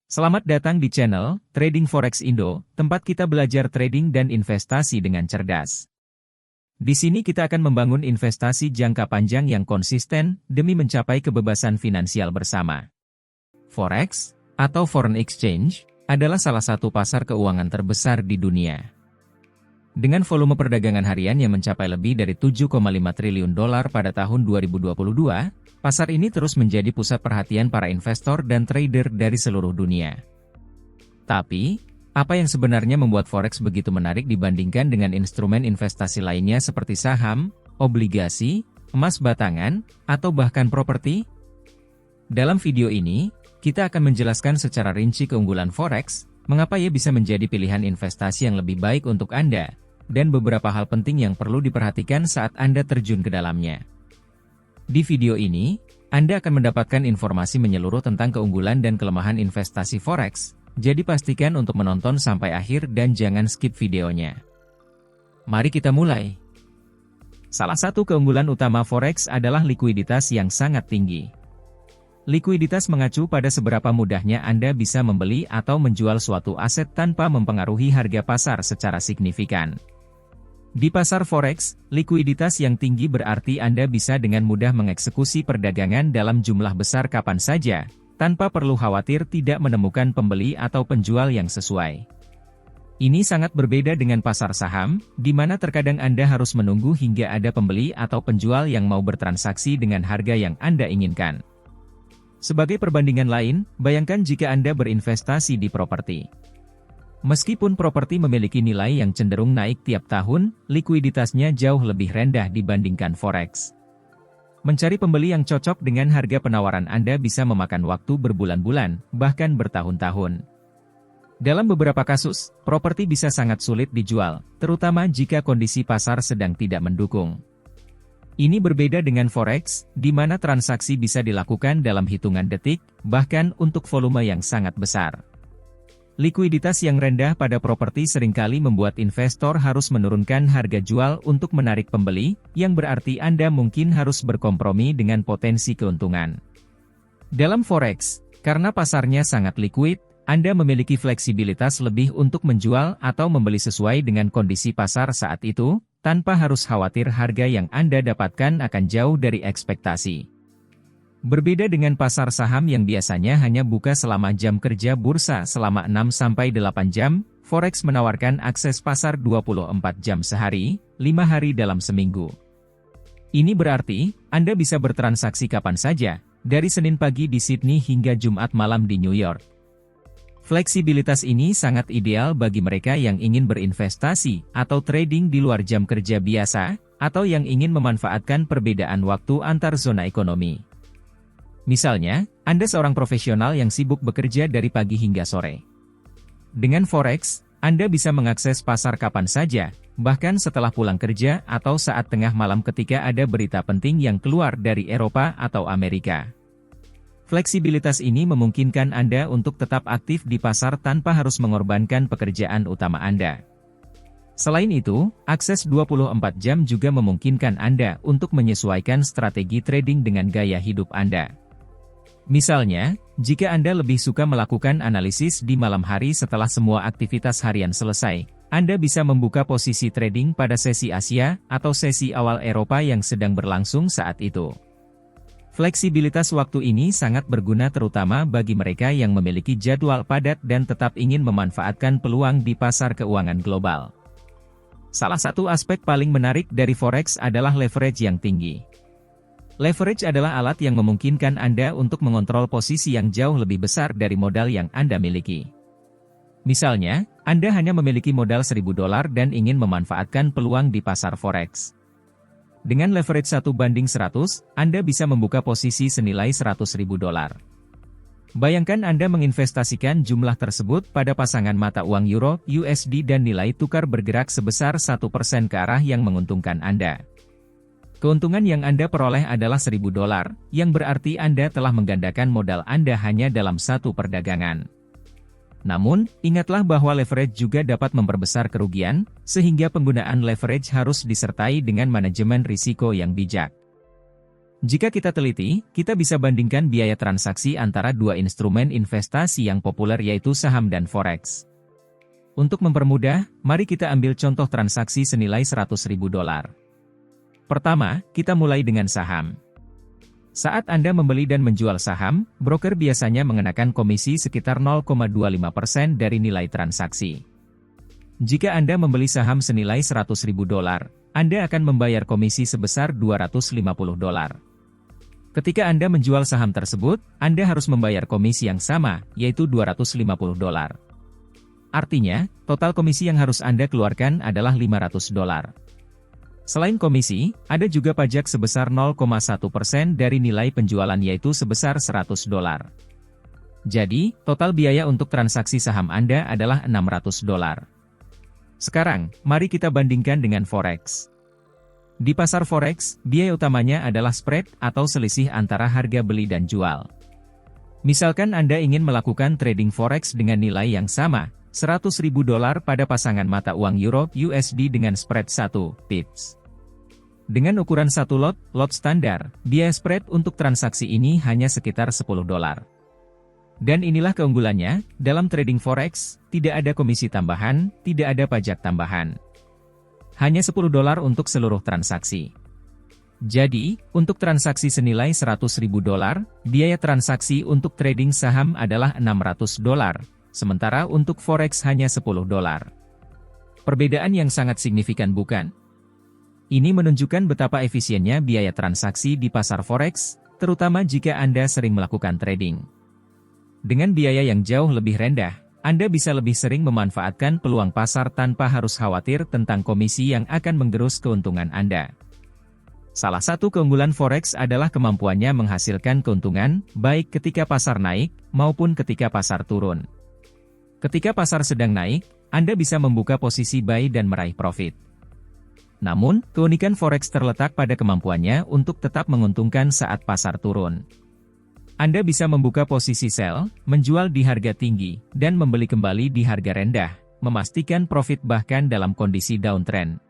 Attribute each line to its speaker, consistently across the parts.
Speaker 1: Selamat datang di channel Trading Forex Indo, tempat kita belajar trading dan investasi dengan cerdas. Di sini kita akan membangun investasi jangka panjang yang konsisten demi mencapai kebebasan finansial bersama. Forex, atau foreign exchange, adalah salah satu pasar keuangan terbesar di dunia. Dengan volume perdagangan harian yang mencapai lebih dari 7,5 triliun dolar pada tahun 2022, pasar ini terus menjadi pusat perhatian para investor dan trader dari seluruh dunia. Tapi, apa yang sebenarnya membuat forex begitu menarik dibandingkan dengan instrumen investasi lainnya seperti saham, obligasi, emas batangan, atau bahkan properti? Dalam video ini, kita akan menjelaskan secara rinci keunggulan forex, mengapa ia bisa menjadi pilihan investasi yang lebih baik untuk Anda, dan beberapa hal penting yang perlu diperhatikan saat Anda terjun ke dalamnya. Di video ini, Anda akan mendapatkan informasi menyeluruh tentang keunggulan dan kelemahan investasi forex, jadi pastikan untuk menonton sampai akhir dan jangan skip videonya. Mari kita mulai. Salah satu keunggulan utama forex adalah likuiditas yang sangat tinggi. Likuiditas mengacu pada seberapa mudahnya Anda bisa membeli atau menjual suatu aset tanpa mempengaruhi harga pasar secara signifikan. Di pasar forex, likuiditas yang tinggi berarti Anda bisa dengan mudah mengeksekusi perdagangan dalam jumlah besar kapan saja, tanpa perlu khawatir tidak menemukan pembeli atau penjual yang sesuai. Ini sangat berbeda dengan pasar saham, di mana terkadang Anda harus menunggu hingga ada pembeli atau penjual yang mau bertransaksi dengan harga yang Anda inginkan. Sebagai perbandingan lain, bayangkan jika Anda berinvestasi di properti. Meskipun properti memiliki nilai yang cenderung naik tiap tahun, likuiditasnya jauh lebih rendah dibandingkan forex. Mencari pembeli yang cocok dengan harga penawaran Anda bisa memakan waktu berbulan-bulan, bahkan bertahun-tahun. Dalam beberapa kasus, properti bisa sangat sulit dijual, terutama jika kondisi pasar sedang tidak mendukung. Ini berbeda dengan forex, di mana transaksi bisa dilakukan dalam hitungan detik, bahkan untuk volume yang sangat besar. Likuiditas yang rendah pada properti seringkali membuat investor harus menurunkan harga jual untuk menarik pembeli, yang berarti Anda mungkin harus berkompromi dengan potensi keuntungan. Dalam forex, karena pasarnya sangat liquid, Anda memiliki fleksibilitas lebih untuk menjual atau membeli sesuai dengan kondisi pasar saat itu, tanpa harus khawatir harga yang Anda dapatkan akan jauh dari ekspektasi. Berbeda dengan pasar saham yang biasanya hanya buka selama jam kerja bursa selama 6-8 jam, forex menawarkan akses pasar 24 jam sehari, 5 hari dalam seminggu. Ini berarti, Anda bisa bertransaksi kapan saja, dari Senin pagi di Sydney hingga Jumat malam di New York. Fleksibilitas ini sangat ideal bagi mereka yang ingin berinvestasi atau trading di luar jam kerja biasa, atau yang ingin memanfaatkan perbedaan waktu antar zona ekonomi. Misalnya, Anda seorang profesional yang sibuk bekerja dari pagi hingga sore. Dengan forex, Anda bisa mengakses pasar kapan saja, bahkan setelah pulang kerja atau saat tengah malam ketika ada berita penting yang keluar dari Eropa atau Amerika. Fleksibilitas ini memungkinkan Anda untuk tetap aktif di pasar tanpa harus mengorbankan pekerjaan utama Anda. Selain itu, akses 24 jam juga memungkinkan Anda untuk menyesuaikan strategi trading dengan gaya hidup Anda. Misalnya, jika Anda lebih suka melakukan analisis di malam hari setelah semua aktivitas harian selesai, Anda bisa membuka posisi trading pada sesi Asia atau sesi awal Eropa yang sedang berlangsung saat itu. Fleksibilitas waktu ini sangat berguna terutama bagi mereka yang memiliki jadwal padat dan tetap ingin memanfaatkan peluang di pasar keuangan global. Salah satu aspek paling menarik dari forex adalah leverage yang tinggi. Leverage adalah alat yang memungkinkan Anda untuk mengontrol posisi yang jauh lebih besar dari modal yang Anda miliki. Misalnya, Anda hanya memiliki modal $1.000 dan ingin memanfaatkan peluang di pasar forex. Dengan leverage 1:100, Anda bisa membuka posisi senilai $100.000. Bayangkan Anda menginvestasikan jumlah tersebut pada pasangan mata uang Euro, USD dan nilai tukar bergerak sebesar 1% ke arah yang menguntungkan Anda. Keuntungan yang Anda peroleh adalah $1.000, yang berarti Anda telah menggandakan modal Anda hanya dalam satu perdagangan. Namun, ingatlah bahwa leverage juga dapat memperbesar kerugian, sehingga penggunaan leverage harus disertai dengan manajemen risiko yang bijak. Jika kita teliti, kita bisa bandingkan biaya transaksi antara dua instrumen investasi yang populer yaitu saham dan forex. Untuk mempermudah, mari kita ambil contoh transaksi senilai $100.000. Pertama, kita mulai dengan saham. Saat Anda membeli dan menjual saham, broker biasanya mengenakan komisi sekitar 0,25% dari nilai transaksi. Jika Anda membeli saham senilai $100.000, Anda akan membayar komisi sebesar $250. Ketika Anda menjual saham tersebut, Anda harus membayar komisi yang sama, yaitu $250. Artinya, total komisi yang harus Anda keluarkan adalah $500. Selain komisi, ada juga pajak sebesar 0,1% dari nilai penjualan yaitu sebesar $100. Jadi, total biaya untuk transaksi saham Anda adalah $600. Sekarang, mari kita bandingkan dengan forex. Di pasar forex, biaya utamanya adalah spread atau selisih antara harga beli dan jual. Misalkan Anda ingin melakukan trading forex dengan nilai yang sama, $100.000 pada pasangan mata uang Euro USD dengan spread 1 pips. Dengan ukuran satu lot standar, biaya spread untuk transaksi ini hanya sekitar $10. Dan inilah keunggulannya, dalam trading forex, tidak ada komisi tambahan, tidak ada pajak tambahan. Hanya $10 untuk seluruh transaksi. Jadi, untuk transaksi senilai $100.000, biaya transaksi untuk trading saham adalah $600. Sementara untuk forex hanya $10. Perbedaan yang sangat signifikan bukan? Ini menunjukkan betapa efisiennya biaya transaksi di pasar forex, terutama jika Anda sering melakukan trading. Dengan biaya yang jauh lebih rendah, Anda bisa lebih sering memanfaatkan peluang pasar tanpa harus khawatir tentang komisi yang akan menggerus keuntungan Anda. Salah satu keunggulan forex adalah kemampuannya menghasilkan keuntungan, baik ketika pasar naik, maupun ketika pasar turun. Ketika pasar sedang naik, Anda bisa membuka posisi buy dan meraih profit. Namun, keunikan forex terletak pada kemampuannya untuk tetap menguntungkan saat pasar turun. Anda bisa membuka posisi sell, menjual di harga tinggi, dan membeli kembali di harga rendah, memastikan profit bahkan dalam kondisi downtrend.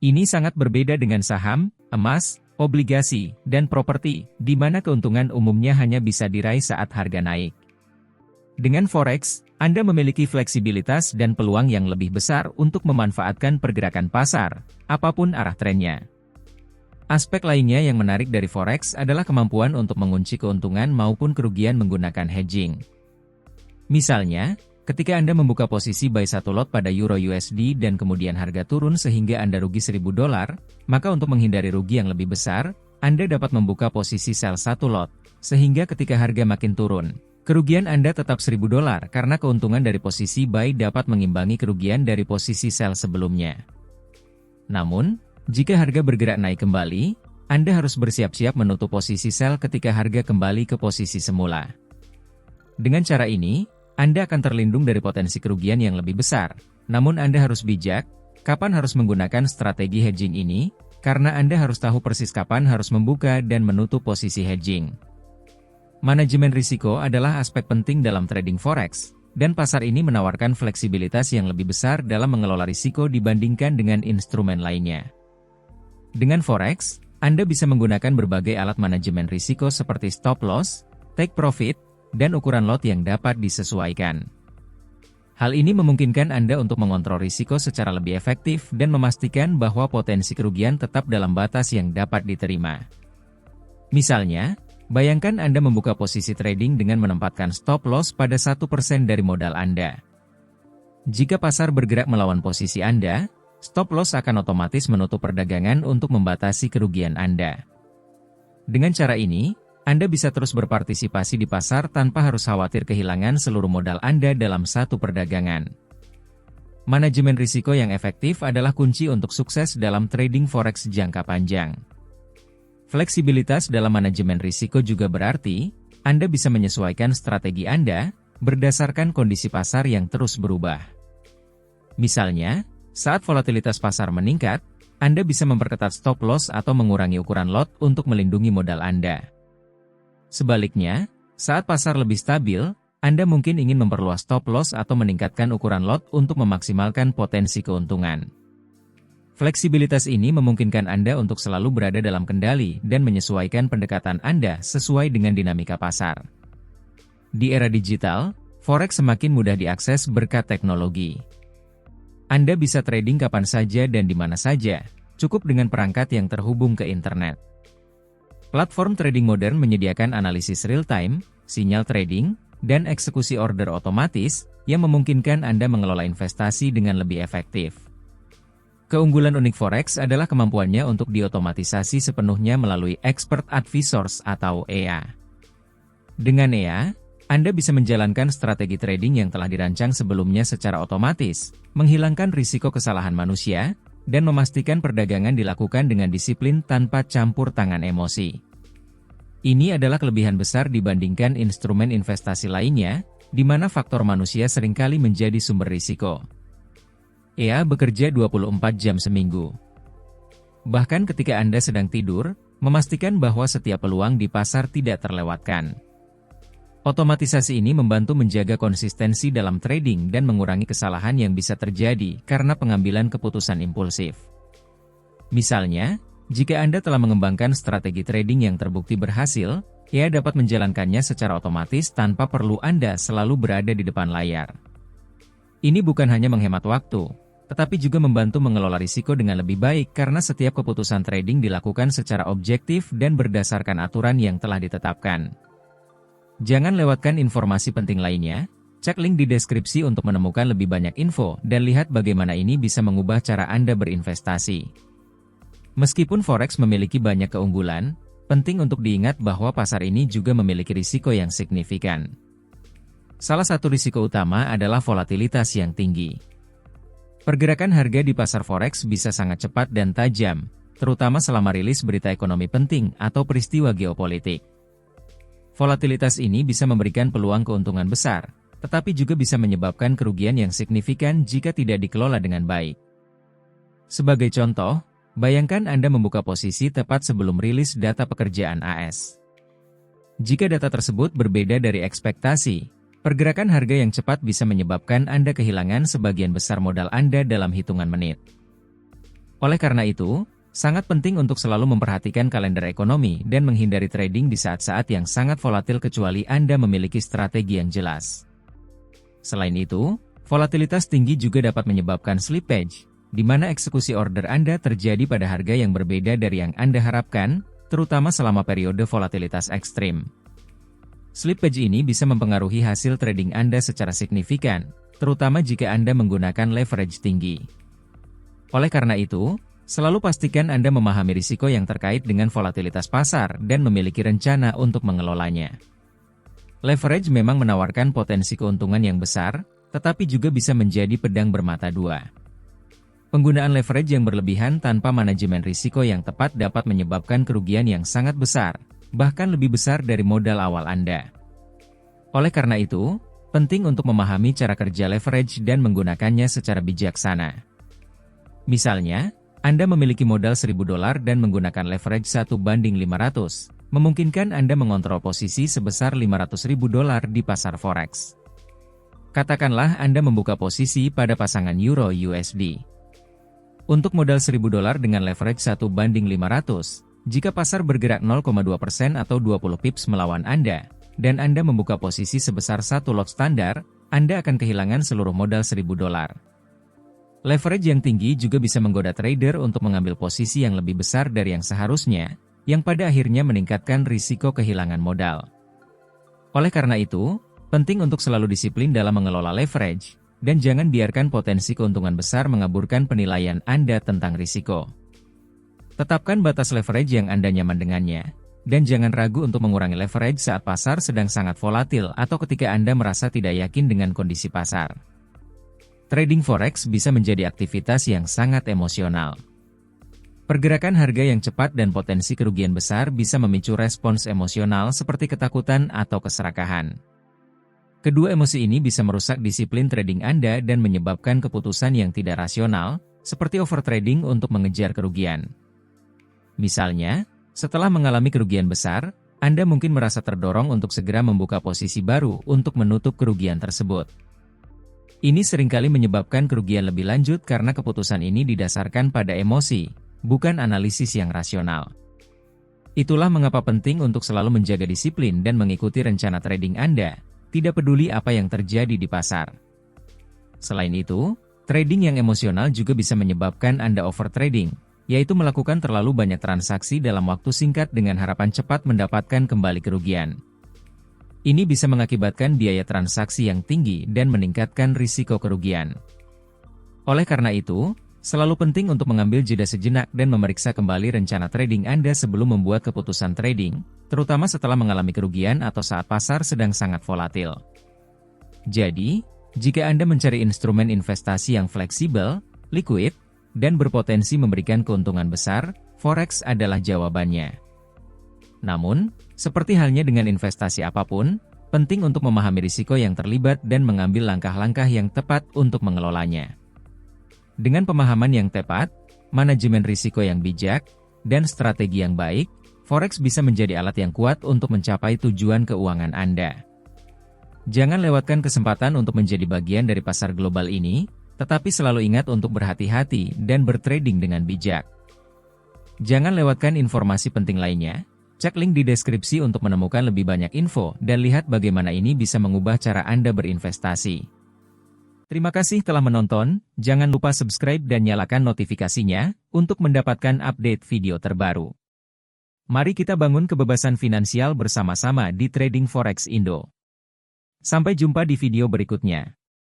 Speaker 1: Ini sangat berbeda dengan saham, emas, obligasi, dan properti, di mana keuntungan umumnya hanya bisa diraih saat harga naik. Dengan forex, Anda memiliki fleksibilitas dan peluang yang lebih besar untuk memanfaatkan pergerakan pasar, apapun arah trennya. Aspek lainnya yang menarik dari forex adalah kemampuan untuk mengunci keuntungan maupun kerugian menggunakan hedging. Misalnya, ketika Anda membuka posisi buy satu lot pada Euro USD dan kemudian harga turun sehingga Anda rugi $1.000, maka untuk menghindari rugi yang lebih besar, Anda dapat membuka posisi sell satu lot, sehingga ketika harga makin turun, kerugian Anda tetap $1.000 karena keuntungan dari posisi buy dapat mengimbangi kerugian dari posisi sell sebelumnya. Namun, jika harga bergerak naik kembali, Anda harus bersiap-siap menutup posisi sell ketika harga kembali ke posisi semula. Dengan cara ini, Anda akan terlindung dari potensi kerugian yang lebih besar. Namun Anda harus bijak, kapan harus menggunakan strategi hedging ini, karena Anda harus tahu persis kapan harus membuka dan menutup posisi hedging. Manajemen risiko adalah aspek penting dalam trading forex, dan pasar ini menawarkan fleksibilitas yang lebih besar dalam mengelola risiko dibandingkan dengan instrumen lainnya. Dengan forex, Anda bisa menggunakan berbagai alat manajemen risiko seperti stop loss, take profit, dan ukuran lot yang dapat disesuaikan. Hal ini memungkinkan Anda untuk mengontrol risiko secara lebih efektif dan memastikan bahwa potensi kerugian tetap dalam batas yang dapat diterima. Misalnya, bayangkan Anda membuka posisi trading dengan menempatkan stop loss pada 1% dari modal Anda. Jika pasar bergerak melawan posisi Anda, stop loss akan otomatis menutup perdagangan untuk membatasi kerugian Anda. Dengan cara ini, Anda bisa terus berpartisipasi di pasar tanpa harus khawatir kehilangan seluruh modal Anda dalam satu perdagangan. Manajemen risiko yang efektif adalah kunci untuk sukses dalam trading forex jangka panjang. Fleksibilitas dalam manajemen risiko juga berarti, Anda bisa menyesuaikan strategi Anda berdasarkan kondisi pasar yang terus berubah. Misalnya, saat volatilitas pasar meningkat, Anda bisa memperketat stop loss atau mengurangi ukuran lot untuk melindungi modal Anda. Sebaliknya, saat pasar lebih stabil, Anda mungkin ingin memperluas stop loss atau meningkatkan ukuran lot untuk memaksimalkan potensi keuntungan. Fleksibilitas ini memungkinkan Anda untuk selalu berada dalam kendali dan menyesuaikan pendekatan Anda sesuai dengan dinamika pasar. Di era digital, forex semakin mudah diakses berkat teknologi. Anda bisa trading kapan saja dan di mana saja, cukup dengan perangkat yang terhubung ke internet. Platform trading modern menyediakan analisis real-time, sinyal trading, dan eksekusi order otomatis yang memungkinkan Anda mengelola investasi dengan lebih efektif. Keunggulan unik forex adalah kemampuannya untuk diotomatisasi sepenuhnya melalui Expert Advisors atau EA. Dengan EA, Anda bisa menjalankan strategi trading yang telah dirancang sebelumnya secara otomatis, menghilangkan risiko kesalahan manusia, dan memastikan perdagangan dilakukan dengan disiplin tanpa campur tangan emosi. Ini adalah kelebihan besar dibandingkan instrumen investasi lainnya, di mana faktor manusia seringkali menjadi sumber risiko. EA bekerja 24 jam seminggu. Bahkan ketika Anda sedang tidur, memastikan bahwa setiap peluang di pasar tidak terlewatkan. Otomatisasi ini membantu menjaga konsistensi dalam trading dan mengurangi kesalahan yang bisa terjadi karena pengambilan keputusan impulsif. Misalnya, jika Anda telah mengembangkan strategi trading yang terbukti berhasil, EA dapat menjalankannya secara otomatis tanpa perlu Anda selalu berada di depan layar. Ini bukan hanya menghemat waktu, tetapi juga membantu mengelola risiko dengan lebih baik karena setiap keputusan trading dilakukan secara objektif dan berdasarkan aturan yang telah ditetapkan. Jangan lewatkan informasi penting lainnya, cek link di deskripsi untuk menemukan lebih banyak info dan lihat bagaimana ini bisa mengubah cara Anda berinvestasi. Meskipun forex memiliki banyak keunggulan, penting untuk diingat bahwa pasar ini juga memiliki risiko yang signifikan. Salah satu risiko utama adalah volatilitas yang tinggi. Pergerakan harga di pasar forex bisa sangat cepat dan tajam, terutama selama rilis berita ekonomi penting atau peristiwa geopolitik. Volatilitas ini bisa memberikan peluang keuntungan besar, tetapi juga bisa menyebabkan kerugian yang signifikan jika tidak dikelola dengan baik. Sebagai contoh, bayangkan Anda membuka posisi tepat sebelum rilis data pekerjaan AS. Jika data tersebut berbeda dari ekspektasi, pergerakan harga yang cepat bisa menyebabkan Anda kehilangan sebagian besar modal Anda dalam hitungan menit. Oleh karena itu, sangat penting untuk selalu memperhatikan kalender ekonomi dan menghindari trading di saat-saat yang sangat volatil kecuali Anda memiliki strategi yang jelas. Selain itu, volatilitas tinggi juga dapat menyebabkan slippage, di mana eksekusi order Anda terjadi pada harga yang berbeda dari yang Anda harapkan, terutama selama periode volatilitas ekstrim. Slippage ini bisa mempengaruhi hasil trading Anda secara signifikan, terutama jika Anda menggunakan leverage tinggi. Oleh karena itu, selalu pastikan Anda memahami risiko yang terkait dengan volatilitas pasar dan memiliki rencana untuk mengelolanya. Leverage memang menawarkan potensi keuntungan yang besar, tetapi juga bisa menjadi pedang bermata dua. Penggunaan leverage yang berlebihan tanpa manajemen risiko yang tepat dapat menyebabkan kerugian yang sangat besar, bahkan lebih besar dari modal awal Anda. Oleh karena itu, penting untuk memahami cara kerja leverage dan menggunakannya secara bijaksana. Misalnya, Anda memiliki modal $1.000 dan menggunakan leverage 1:500, memungkinkan Anda mengontrol posisi sebesar $500.000 di pasar forex. Katakanlah Anda membuka posisi pada pasangan Euro-USD. Untuk modal $1.000 dengan leverage 1:500, jika pasar bergerak 0,2% atau 20 pips melawan Anda, dan Anda membuka posisi sebesar 1 lot standar, Anda akan kehilangan seluruh modal $1.000. Leverage yang tinggi juga bisa menggoda trader untuk mengambil posisi yang lebih besar dari yang seharusnya, yang pada akhirnya meningkatkan risiko kehilangan modal. Oleh karena itu, penting untuk selalu disiplin dalam mengelola leverage, dan jangan biarkan potensi keuntungan besar mengaburkan penilaian Anda tentang risiko. Tetapkan batas leverage yang Anda nyaman dengannya, dan jangan ragu untuk mengurangi leverage saat pasar sedang sangat volatil atau ketika Anda merasa tidak yakin dengan kondisi pasar. Trading forex bisa menjadi aktivitas yang sangat emosional. Pergerakan harga yang cepat dan potensi kerugian besar bisa memicu respons emosional seperti ketakutan atau keserakahan. Kedua emosi ini bisa merusak disiplin trading Anda dan menyebabkan keputusan yang tidak rasional, seperti overtrading untuk mengejar kerugian. Misalnya, setelah mengalami kerugian besar, Anda mungkin merasa terdorong untuk segera membuka posisi baru untuk menutup kerugian tersebut. Ini seringkali menyebabkan kerugian lebih lanjut karena keputusan ini didasarkan pada emosi, bukan analisis yang rasional. Itulah mengapa penting untuk selalu menjaga disiplin dan mengikuti rencana trading Anda, tidak peduli apa yang terjadi di pasar. Selain itu, trading yang emosional juga bisa menyebabkan Anda overtrading, yaitu melakukan terlalu banyak transaksi dalam waktu singkat dengan harapan cepat mendapatkan kembali kerugian. Ini bisa mengakibatkan biaya transaksi yang tinggi dan meningkatkan risiko kerugian. Oleh karena itu, selalu penting untuk mengambil jeda sejenak dan memeriksa kembali rencana trading Anda sebelum membuat keputusan trading, terutama setelah mengalami kerugian atau saat pasar sedang sangat volatil. Jadi, jika Anda mencari instrumen investasi yang fleksibel, liquid, dan berpotensi memberikan keuntungan besar, Forex adalah jawabannya. Namun, seperti halnya dengan investasi apapun, penting untuk memahami risiko yang terlibat dan mengambil langkah-langkah yang tepat untuk mengelolanya. Dengan pemahaman yang tepat, manajemen risiko yang bijak, dan strategi yang baik, Forex bisa menjadi alat yang kuat untuk mencapai tujuan keuangan Anda. Jangan lewatkan kesempatan untuk menjadi bagian dari pasar global ini, tetapi selalu ingat untuk berhati-hati dan bertrading dengan bijak. Jangan lewatkan informasi penting lainnya. Cek link di deskripsi untuk menemukan lebih banyak info dan lihat bagaimana ini bisa mengubah cara Anda berinvestasi. Terima kasih telah menonton, jangan lupa subscribe dan nyalakan notifikasinya untuk mendapatkan update video terbaru. Mari kita bangun kebebasan finansial bersama-sama di Trading Forex Indo. Sampai jumpa di video berikutnya.